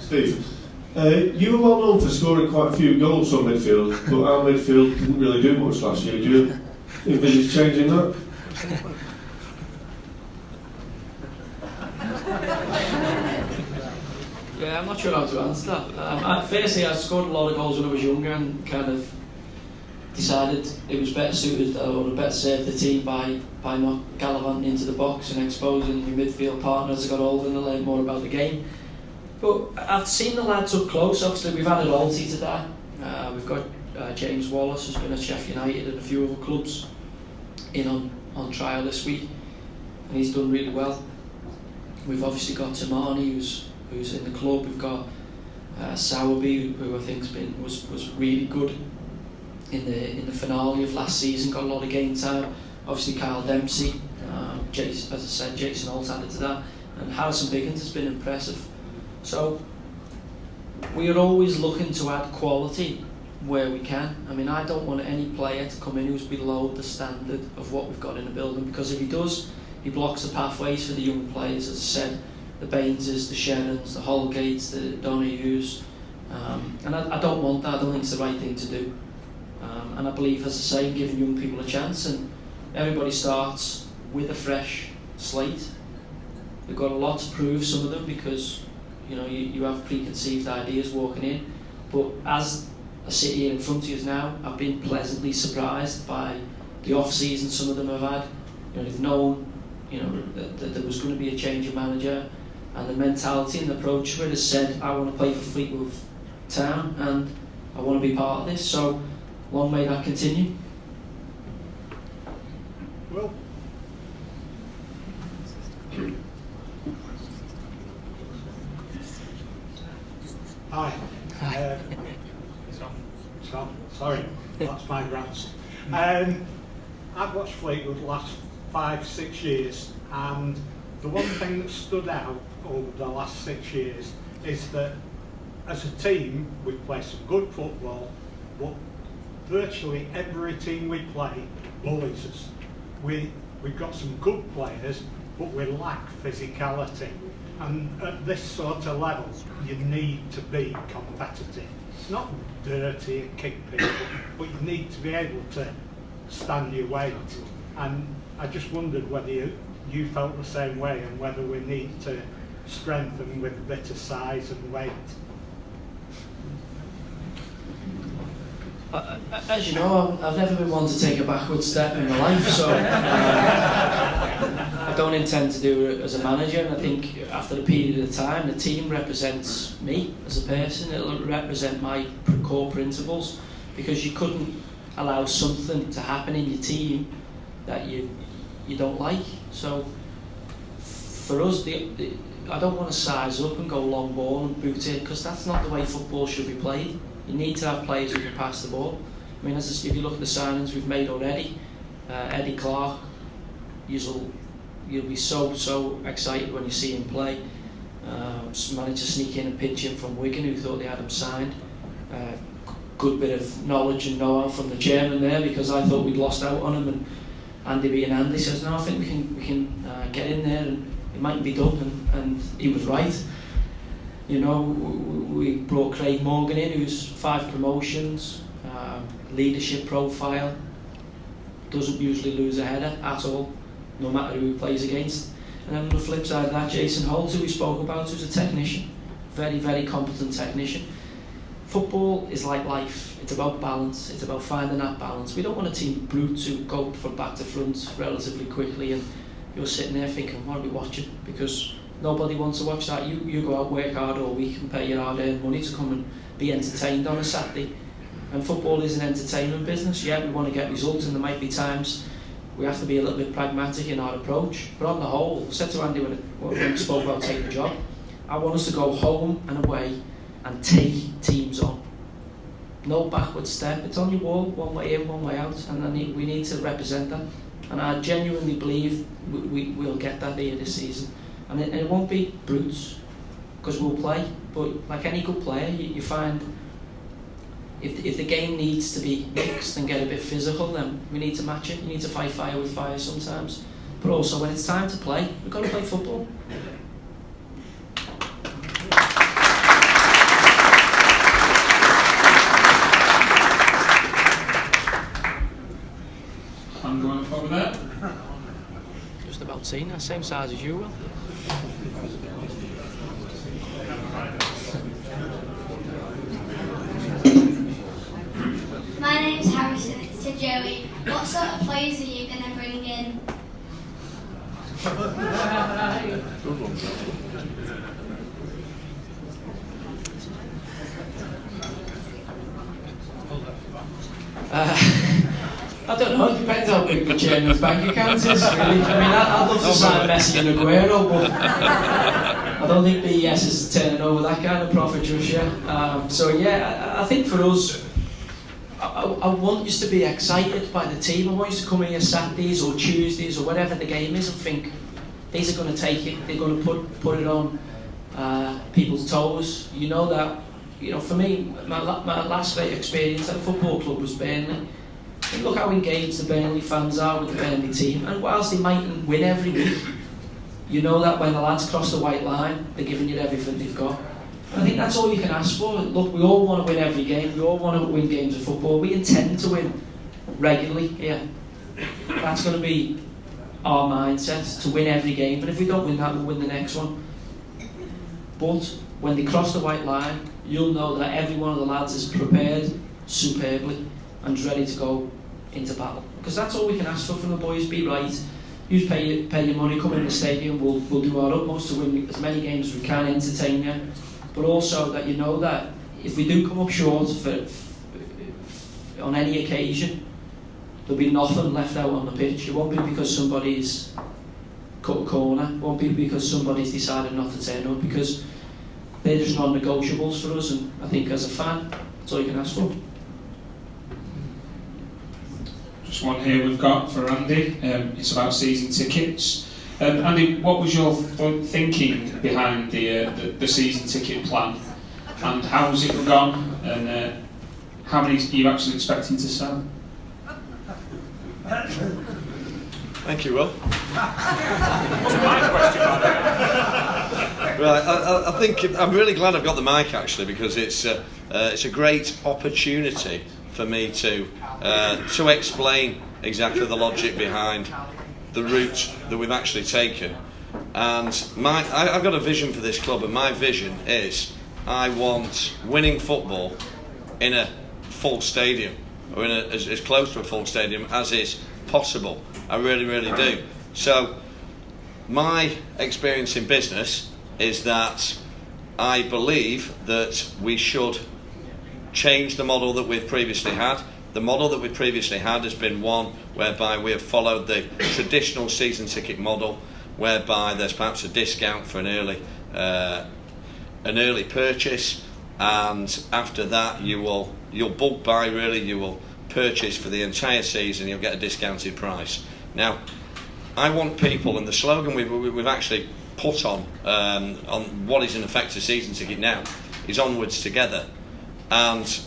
Steve, you were well known for scoring quite a few goals from midfield, but our midfield didn't really do much last year. Do you envisage changing that? Yeah, I'm not sure how to answer that. Firstly, I scored a lot of goals when I was younger and kind of decided it was better suited or better served the team by not gallivanting into the box and exposing your midfield partner as I got older and I learned more about the game. But I've seen the lads up close. Obviously, we've added Alty today. We've got James Wallace, who's been at Sheffield United and a few other clubs in on trial this week, and he's done really well. We've obviously got Tamani, who's in the club. We've got Sowerby, who I think was really good in the finale of last season, got a lot of game time. Obviously Kyle Dempsey, as I said, Jason Holt added to that, and Harrison Biggins has been impressive. So we are always looking to add quality where we can. I mean, I don't want any player to come in who's below the standard of what we've got in the building, because if he does, he blocks the pathways for the young players, as I said, the Baineses, the Sherrans, the Holgates, the Donahues, and I don't want that. I don't think it's the right thing to do. And I believe, as I say, giving young people a chance, and everybody starts with a fresh slate. They've got a lot to prove, some of them, because you have preconceived ideas walking in. But as I sit here in front of you now, I've been pleasantly surprised by the off-season some of them have had. They've known that there was going to be a change of manager, and the mentality and the approach to it has said, I want to play for Fleetwood Town and I want to be part of this. So long may that continue. Well, hi. Sorry, that's my grandson. I've watched Fleetwood the last 5-6 years, and the one thing that stood out over the last 6 years is that as a team we play some good football, but virtually every team we play bullies us. We've got some good players, but we lack physicality. And at this sort of level, you need to be competitive. Not dirty and kick people, but you need to be able to stand your weight. And I just wondered whether you felt the same way, and whether we need to strengthen with a bit of size and weight. As you know, I've never been one to take a backward step in my life, so I don't intend to do it as a manager. And I think after a period of time, the team represents me as a person. It'll represent my core principles, because you couldn't allow something to happen in your team that you don't like. So for us, I don't want to size up and go long ball and boot it, because that's not the way football should be played. You need to have players who can pass the ball. I mean, if you look at the signings we've made already, Eddie Clark, you'll be so excited when you see him play. Managed to sneak in and pinch him from Wigan, who thought they had him signed. Good bit of knowledge and know-how from the chairman there, because I thought we'd lost out on him, and Andy being Andy says, no, I think we can get in there and it might be done, and he was right. We brought Craig Morgan in, who's 5 promotions, leadership profile, doesn't usually lose a header at all, no matter who he plays against. And then on the flip side of that, Jason Holt, who we spoke about, who's a technician, very, very competent technician. Football is like life. It's about balance. It's about finding that balance. We don't want a team of brutes who go from back to front relatively quickly, and you're sitting there thinking, what are we watching? Because nobody wants to watch that. You go out, work hard all week and pay your hard-earned money to come and be entertained on a Saturday. And football is an entertainment business. Yeah, we want to get results, and there might be times we have to be a little bit pragmatic in our approach. But on the whole, I said to Andy when we spoke about taking the job, I want us to go home and away and take teams on. No backward step. It's on your wall, one way in, one way out, and we need to represent that. And I genuinely believe we'll get that here this season. And it won't be brutes, because we'll play. But like any good player, you find if the game needs to be mixed and get a bit physical, then we need to match it. You need to fight fire with fire sometimes. But also, when it's time to play, we've got to play football. 14, same size as you, Will. My name's Harrison, it's to Joey. What sort of players are you going to bring in? I don't know, it depends how big the chairman's bank account is, really. I mean, I'd love to sign Messi and Aguero, but I don't think BES is turning over that kind of profit just yet. So yeah, I think for us, I want you to be excited by the team. I want you to come here Saturdays or Tuesdays or whatever the game is and think, these are going to take it, they're going to put it on people's toes. You know that, you know, for me, my last great experience at a football club was Burnley. And look how engaged the Burnley fans are with the Burnley team. And whilst they mightn't win every week, you know that when the lads cross the white line, they're giving you everything they've got. And I think that's all you can ask for. Look, we all want to win every game. We all want to win games of football. We intend to win regularly here. That's going to be our mindset, to win every game. And if we don't win that, we'll win the next one. But when they cross the white line, you'll know that every one of the lads is prepared superbly and ready to go into battle. Because that's all we can ask for from the boys. Be right. You pay your money, come in the stadium. We'll do our utmost to win as many games as we can, entertain you. But also that you know that if we do come up short on any occasion, there'll be nothing left out on the pitch. It won't be because somebody's cut a corner. It won't be because somebody's decided not to turn up, because they're just non-negotiables for us. And I think as a fan, that's all you can ask for. Just one here we've got for Andy. It's about season tickets. Andy, what was your thinking behind the season ticket plan, and how has it gone, and how many are you actually expecting to sell? Thank you, Will. What's my question, Right, I think I'm really glad I've got the mic actually, because it's a great opportunity for me to explain exactly the logic behind the route that we've actually taken. And I've got a vision for this club, and my vision is I want winning football in a full stadium, or in as close to a full stadium as is possible. I really, really do. So my experience in business is that I believe that we should change the model that we've previously had. The model that we previously had has been one whereby we have followed the traditional season ticket model, whereby there's perhaps a discount for an early purchase, and after that you'll bulk buy, really. You will purchase for the entire season, you'll get a discounted price. Now, I want people, and the slogan we've actually put on what is in effect a season ticket now is onwards together. And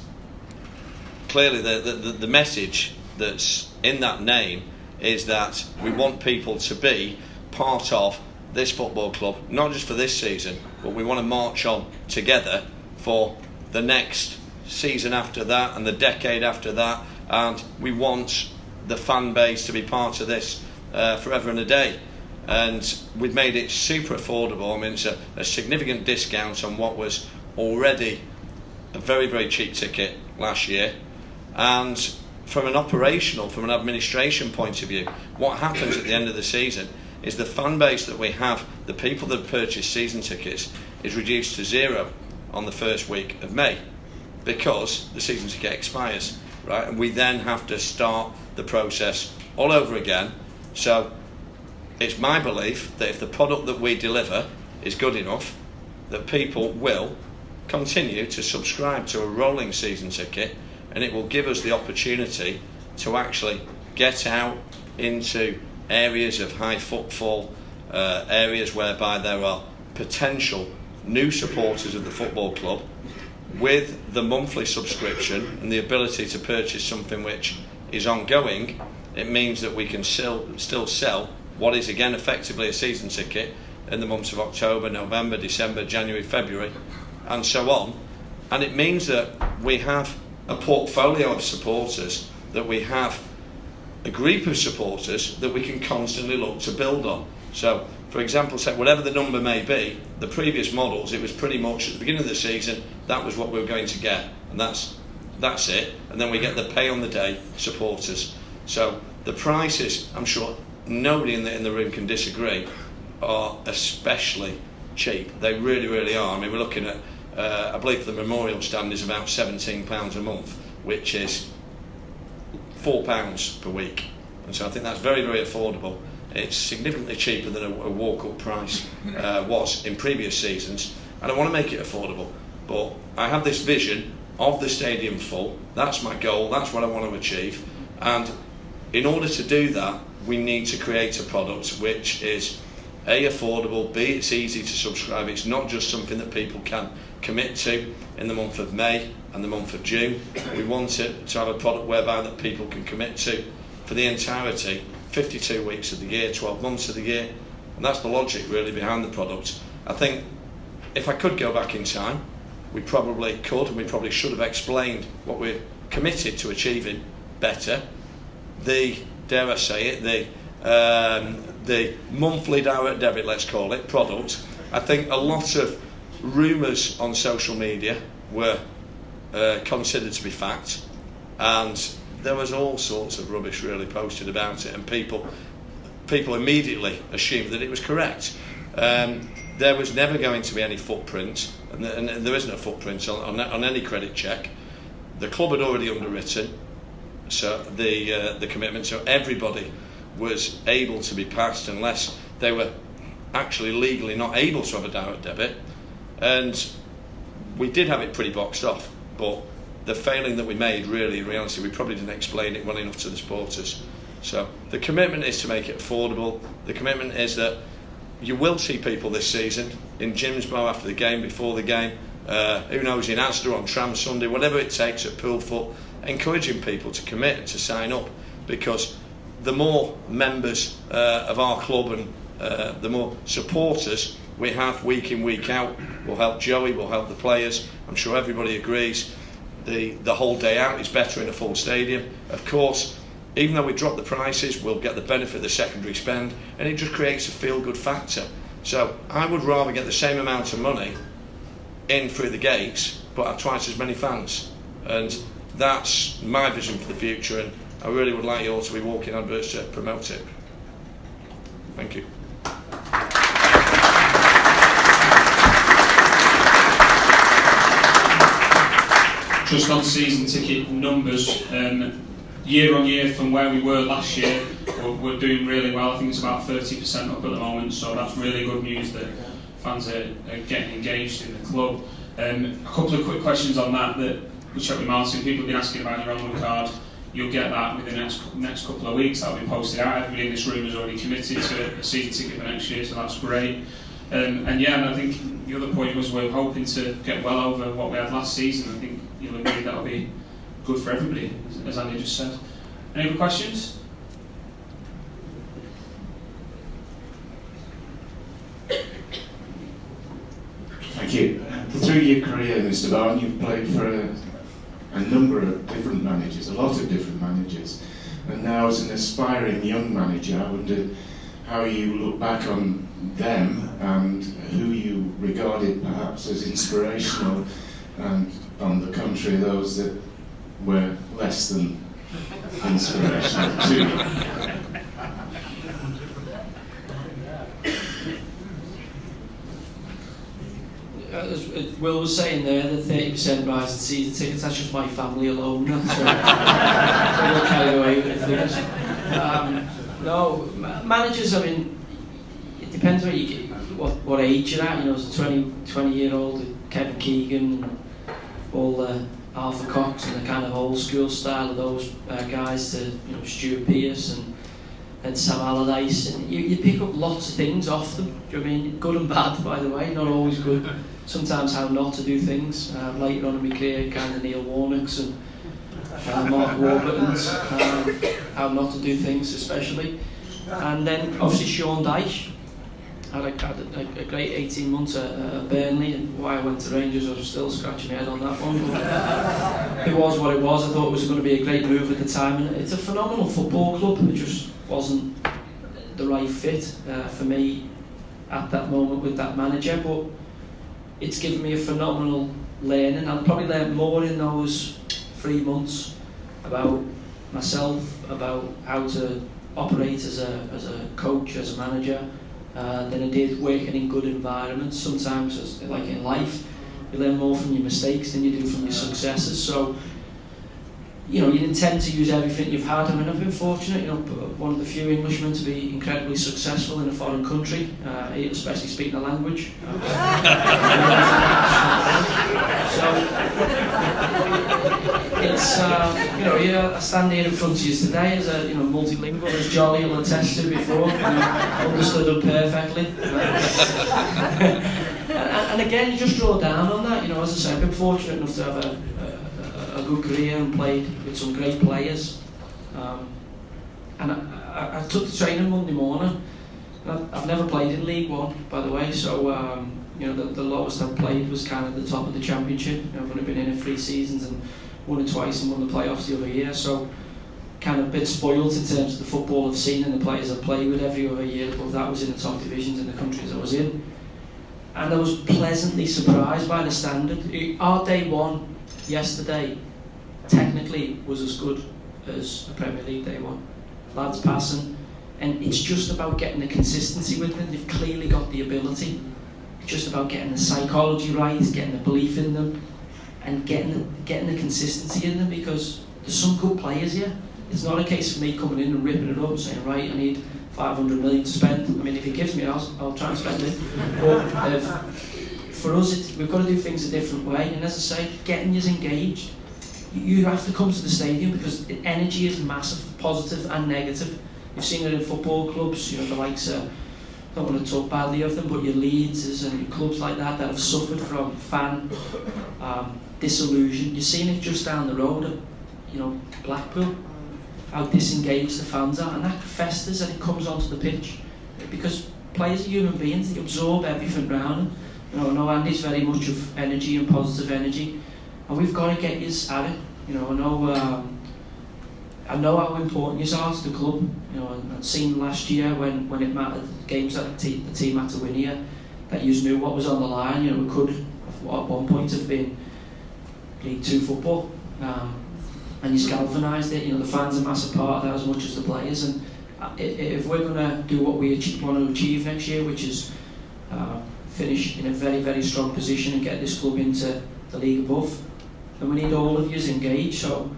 clearly the message that's in that name is that we want people to be part of this football club, not just for this season, but we want to march on together for the next season after that and the decade after that, and we want the fan base to be part of this forever and a day. And we've made it super affordable. I mean, it's a significant discount on what was already a very, very cheap ticket last year. And from an administration point of view, what happens at the end of the season is the fan base that we have, the people that purchase season tickets, is reduced to zero on the first week of May, because the season ticket expires, right? And we then have to start the process all over again. So it's my belief that if the product that we deliver is good enough, that people will continue to subscribe to a rolling season ticket, and it will give us the opportunity to actually get out into areas of high footfall, areas whereby there are potential new supporters of the football club. With the monthly subscription and the ability to purchase something which is ongoing, it means that we can still sell what is again effectively a season ticket in the months of October, November, December, January, February, and so on. And it means that we have a portfolio of supporters, that we have a group of supporters that we can constantly look to build on. So, for example, say whatever the number may be, the previous models, it was pretty much at the beginning of the season, that was what we were going to get, and that's it. And then we get the pay on the day supporters. So the prices, I'm sure nobody in the room can disagree, are especially cheap. They really, really are. I mean, we're looking at, I believe the memorial stand is about £17 a month, which is £4 per week. And so I think that's very, very affordable. It's significantly cheaper than a walk-up price was in previous seasons, and I want to make it affordable. But I have this vision of the stadium full. That's my goal. That's what I want to achieve. And in order to do that, we need to create a product which is A, affordable, B, it's easy to subscribe. It's not just something that people can commit to in the month of May and the month of June. We want it to have a product whereby that people can commit to for the entirety, 52 weeks of the year, 12 months of the year. And that's the logic really behind the product. I think if I could go back in time, we probably could, and we probably should have explained what we're committed to achieving better. The, dare I say it, the monthly direct debit, let's call it, product. I think a lot of rumours on social media were considered to be fact, and there was all sorts of rubbish really posted about it, and people immediately assumed that it was correct. There was never going to be any footprint, and there isn't a footprint on any credit check. The club had already underwritten so the commitment, so everybody was able to be passed unless they were actually legally not able to have a direct debit. And we did have it pretty boxed off, but the failing that we made, really, in reality, we probably didn't explain it well enough to the supporters. So the commitment is to make it affordable. The commitment is that you will see people this season in Gimsbo after the game, before the game, who knows, in Asda on Tram Sunday, whatever it takes at Poolfoot, encouraging people to commit and to sign up, because the more members of our club and the more supporters we have week in, week out will help Joey, will help the players. I'm sure everybody agrees the whole day out is better in a full stadium. Of course, even though we drop the prices, we'll get the benefit of the secondary spend, and it just creates a feel-good factor. So I would rather get the same amount of money in through the gates, but have twice as many fans. And that's my vision for the future, and I really would like you all to be walking adverts to promote it. Thank you. Just on season ticket numbers, year on year from where we were last year, we're doing really well. I think it's about 30% up at the moment, so that's really good news that fans are getting engaged in the club. A couple of quick questions on that we'll check with Martin. People have been asking about your onward card. You'll get that within the next couple of weeks. That'll be posted out. Everybody in this room has already committed to a season ticket for next year, so that's great. And I think the other point was we're hoping to get well over what we had last season. I think you'll agree that'll be good for everybody, as Andy just said. Any other questions? Thank you. Through your career, Mr. Barton, you've played for a number of different managers, a lot of different managers. And now as an aspiring young manager, I wonder how you look back on them and who you regarded perhaps as inspirational, and on the contrary, those that were less than inspirational to you. As Will was saying there, the 30% rise in season tickets, that's just my family alone. That's a little carried away with the figures. No, managers, I mean, it depends where you get, what age you're at. You know, as a 20-year-old, Kevin Keegan, and all the Arthur Cox and the kind of old school style of those guys, to Stuart Pearce and Sam Allardyce, and you pick up lots of things off them. Do you know what I mean? Good and bad, by the way, not always good. Sometimes how not to do things. Later on in my career, kind of Neil Warnock's and Mark Warburton's, how not to do things especially. And then obviously Sean Dyche. I had a great 18 months at Burnley, and why I went to Rangers, I was still scratching my head on that one. But it was what it was. I thought it was going to be a great move at the time, and it's a phenomenal football club. It just wasn't the right fit for me at that moment with that manager, but it's given me a phenomenal learning. I'll probably learn more in those 3 months about myself, about how to operate as a coach, as a manager, than I did working in good environments. Sometimes, like in life, you learn more from your mistakes than you do from your successes. So, you intend to use everything you've had. I mean, I've been fortunate, one of the few Englishmen to be incredibly successful in a foreign country, especially speaking the language. So, it's, I stand here in front of you today as a, multilingual, as Jolly will attest to before, understood them perfectly. And again, you just draw down on that. As I say, I've been fortunate enough to have a good career and played with some great players. And I took the training Monday morning. I've never played in League One, by the way, so the lowest I've played was kind of the top of the Championship. I've only been in it 3 seasons and won it twice and won the playoffs the other year, so kind of a bit spoiled in terms of the football I've seen and the players I've played with. Every other year above that was in the top divisions in the countries I was in. And I was pleasantly surprised by the standard. Our day one yesterday technically was as good as a Premier League day one. Lads passing, and it's just about getting the consistency with them. They've clearly got the ability. It's just about getting the psychology right, getting the belief in them, and getting the consistency in them, because there's some good players here. It's not a case of me coming in and ripping it up and saying, right, I need 500 million to spend. I mean, if he gives me it, I'll try and spend it. But for us, we've got to do things a different way. And as I say, getting us engaged. You have to come to the stadium because energy is massive, positive and negative. You've seen it in football clubs, the likes of, I don't want to talk badly of them, but your Leeds and clubs like that have suffered from fan disillusion. You've seen it just down the road at Blackpool, how disengaged the fans are, and that festers and it comes onto the pitch because players are human beings. They absorb everything around them. I know Andy's very much of energy and positive energy, and we've got to get you at it. I know how important you are to the club. I've seen last year when it mattered, games that the team had to win here, that you knew what was on the line. We could at one point have been League Two football, and you galvanised it. The fans are a massive part of that as much as the players. And if we're going to do what we want to achieve next year, which is finish in a very, very strong position and get this club into the league above, then we need all of you engaged. So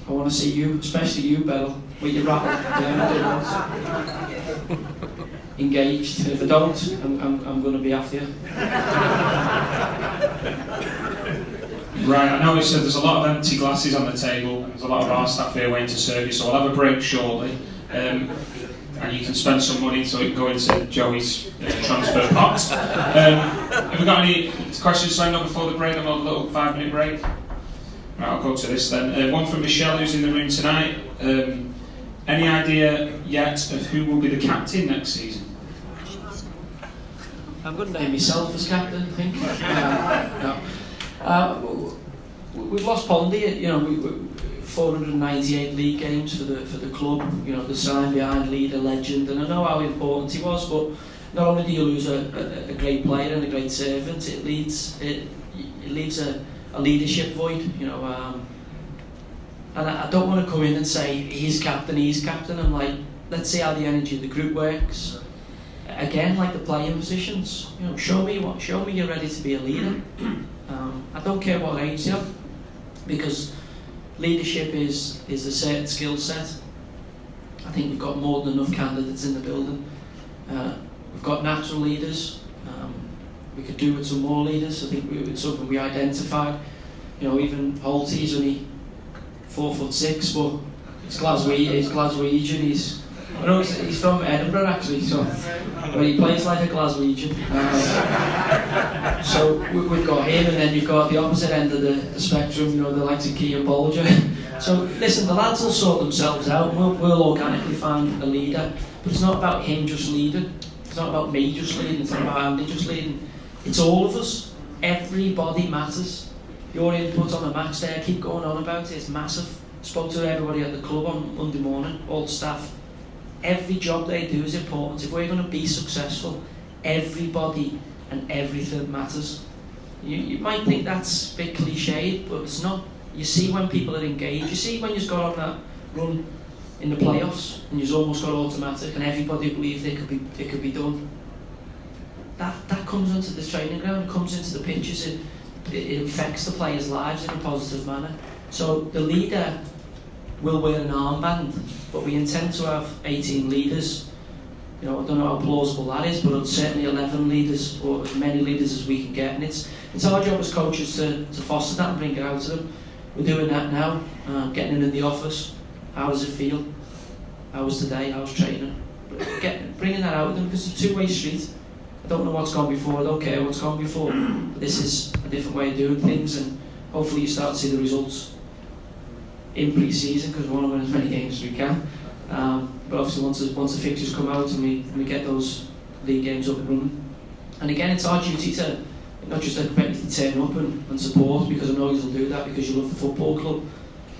I want to see you, especially you, Beryl, with your rattle engaged. If I don't, I'm going to be after you. Right, I know there's a lot of empty glasses on the table, and there's a lot of our staff here waiting to serve you, so we'll have a break shortly. And you can spend some money so it can go into Joey's transfer pot. Have we got any questions to end on before the break? I'm on a little 5-minute break. Right, I'll go to this then. One from Michelle, who's in the room tonight. Any idea yet of who will be the captain next season? I'm going to name myself as captain, I think. No. We've lost Pondy. 498 league games for the club. The sign behind leader, legend, and I know how important he was. But not only do you lose a great player and a great servant, it leaves a leadership void. And I don't want to come in and say he's captain. I'm like, let's see how the energy of the group works. Again, like the playing positions, show me you're ready to be a leader. I don't care what age you have, because leadership is a certain skill set. I think we've got more than enough candidates in the building. We've got natural leaders. We could do with some more leaders. I think it's something we identified. Even Holt's only 4'6", but he's Glaswegian. He's from Edinburgh actually, so he plays like a Glaswegian. So we've got him, and then you've got the opposite end of the spectrum. The likes of Keir Bolger. So listen, the lads will sort themselves out. We'll organically find a leader, but it's not about him just leading. It's not about me just leading. It's not about Andy just leading. It's all of us. Everybody matters. Your input on the match there, keep going on about it. It's massive. Spoke to everybody at the club on Monday morning, all the staff. every job they do is important. If we're going to be successful, everybody and everything matters. You might think that's a bit cliched, but it's not. You see when people are engaged, you see when you've got on that run in the playoffs and you've almost got automatic and everybody believes it could be done. That comes into the training ground, it comes into the pitches, it affects the players' lives in a positive manner. So the leader will wear an armband, but we intend to have 18 leaders. I don't know how plausible that is, but certainly 11 leaders, or as many leaders as we can get. And it's our job as coaches to foster that and bring it out to them. We're doing that now, getting them in the office. How does it feel? How was today? How was training? Bringing that out with them, because it's a two-way street. I don't know what's gone before, I don't care what's gone before. But this is a different way of doing things, and hopefully you start to see the results in pre-season, because we want to win as many games as we can. But obviously once the fixtures come out and we get those league games up and running. And again, it's our duty to not just expect you to turn up and support, because I know you'll do that because you love the football club.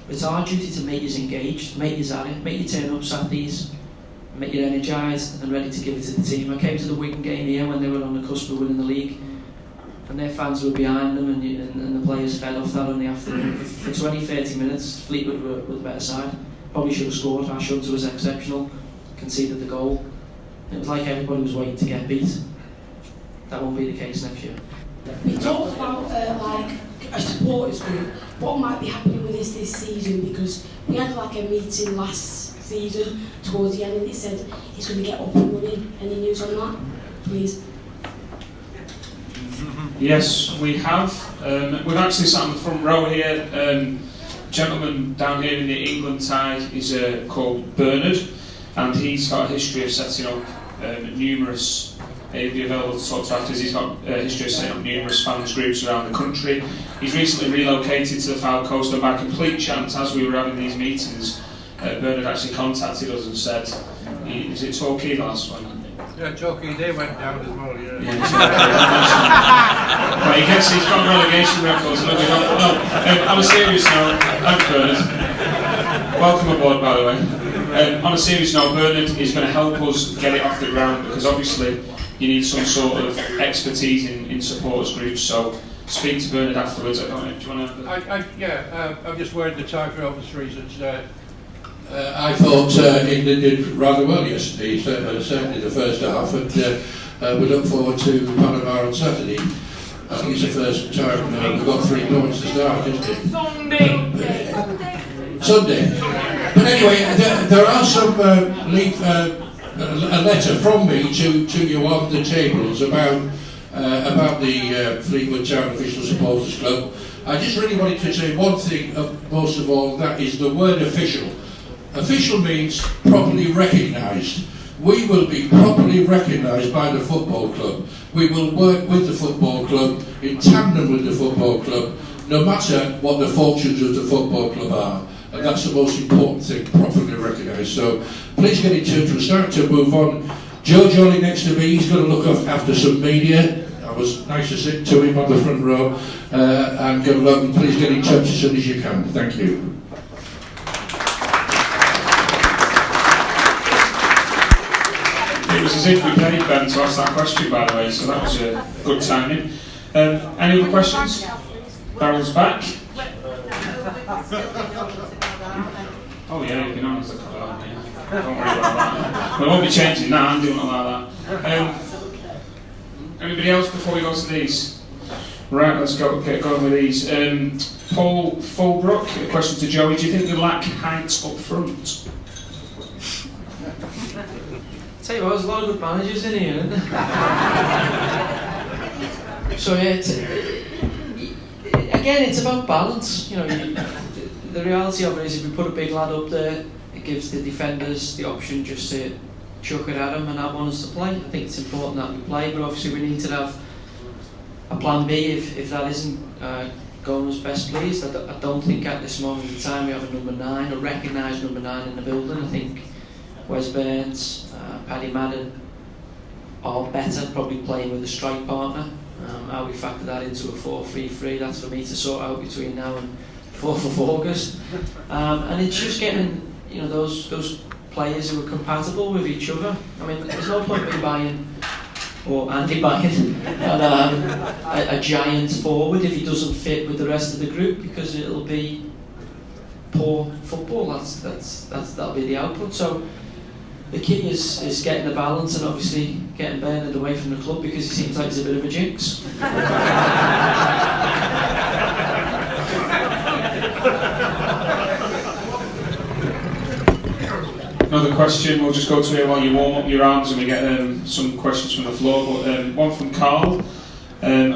But it's our duty to make you engaged, make you at it, make you turn up Saturdays, make you energised and ready to give it to the team. I came to the Wigan game here when they were on the cusp of winning the league, and their fans were behind them, and the players fed off that on the afternoon. For 20-30 minutes, Fleetwood were the better side. Probably should have scored. Our shunter was exceptional, conceded the goal. It was like everybody was waiting to get beat. That won't be the case next year. We talked about like a supporters group. What might be happening with this season? Because we had like a meeting last season towards the end, and it said it's going to get up and running. Any news on that, please? Yes, we have. We've actually sat on the front row here. Gentleman down here in the England tie is called Bernard, and he's got a history of setting up numerous. He'll be available to talk to after. He's got a history of setting up numerous fans groups around the country. He's recently relocated to the Foul Coast, and by complete chance, as we were having these meetings, Bernard actually contacted us and said, "Is it Torquay the last one?" Yeah, Torquay, they went down as well, yeah. Well, he's got relegation records. No, on a serious note, thanks Bernard. Welcome aboard, by the way. On a serious note, Bernard is going to help us get it off the ground, because obviously you need some sort of expertise in supporters groups. So speak to Bernard afterwards. I don't know. Do you want to? I've just worried the tie for obvious reasons. I thought England did rather well yesterday, certainly the first half, and we look forward to Panama on Saturday. I think it's the first time we've got 3 points to start, isn't it? Sunday. But anyway, there are some a letter from me to you on the tables about the Fleetwood Town Official Supporters Club. I just really wanted to say one thing, most of all, that is the word official. Official means properly recognised. We will be properly recognised by the football club. We will work with the football club, in tandem with the football club, no matter what the fortunes of the football club are. And that's the most important thing, properly recognised. So please get in touch. We're starting to move on. Joe Jolly next to me, he's going to look after some media. It was nice to sit to him on the front row. And good luck, and please get in touch as soon as you can. Thank you. It was as if we paid Ben to ask that question, by the way, so that was a good timing. Any other questions? Daryl's back. Oh yeah, you've been on as a couple. Don't worry about that. We won't be changing that, I'm doing it like that. Anybody else before we go to these? Right, let's get going with these. Paul Fulbrook, a question to Joey. Do you think they lack height up front? Tell you what, there's a lot of good managers in here, isn't there? So yeah, again, it's about balance. The reality of it is, if we put a big lad up there, it gives the defenders the option just to chuck it at him and have one us to play. I think it's important that we play, but obviously we need to have a plan B if that isn't going as best pleased. I don't think at this moment in time we have a number 9, a recognised number 9 in the building. I think Wes Burns, Paddy Madden are better, probably playing with a strike partner. How we factor that into a 4-3-3, that's for me to sort out between now and 4th of August. And it's just getting those players who are compatible with each other. I mean, there's no point in me buying, or Andy buying, a giant forward if he doesn't fit with the rest of the group, because it'll be poor football. That'll be the output. So the key is getting the balance, and obviously getting Bernard away from the club, because he seems like he's a bit of a jinx. Another question, we'll just go to it while you warm up your arms and we get some questions from the floor. But one from Carl.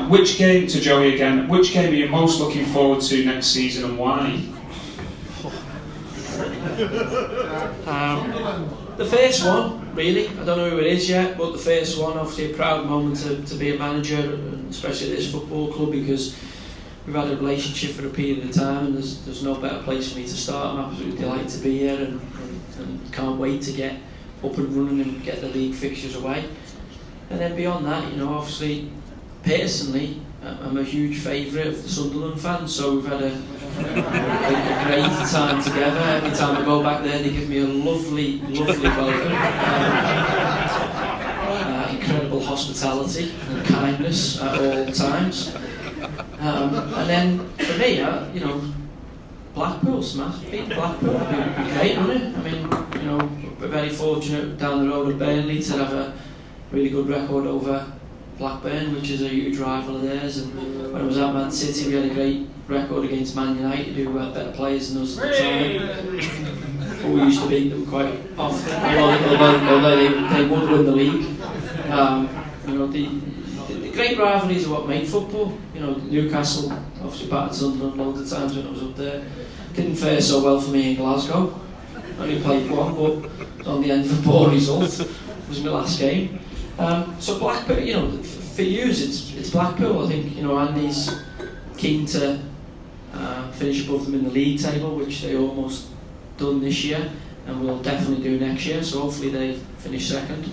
Which game, to Joey again, which game are you most looking forward to next season and why? The first one, really. I don't know who it is yet, but the first one, obviously a proud moment to be a manager, and especially at this football club, because we've had a relationship for a period of time, and there's no better place for me to start. I'm absolutely delighted to be here, and can't wait to get up and running and get the league fixtures away. And then beyond that, obviously, personally, I'm a huge favourite of the Sunderland fans, so we've had a great time together. Every time I go back there, they give me a lovely, lovely welcome. Incredible hospitality and kindness at all times. And then for me, Blackpool, smash, beat Blackpool would be great, wouldn't it? I mean, we're very fortunate down the road at Burnley to have a really good record over Blackburn, which is a huge rival of theirs. And when I was at Man City, we had a great record against Man United, who were better players than us at the time. But we used to beat them quite often, although they would win the league. The great rivalries are what make football. Newcastle obviously battered Sunderland loads of times when I was up there. Didn't fare so well for me in Glasgow. Only played one, but it was on the end of a poor result. It was my last game. So Blackpool, for you, it's Blackpool. I think Andy's keen to finish above them in the league table, which they almost done this year, and will definitely do next year. So hopefully they finish second.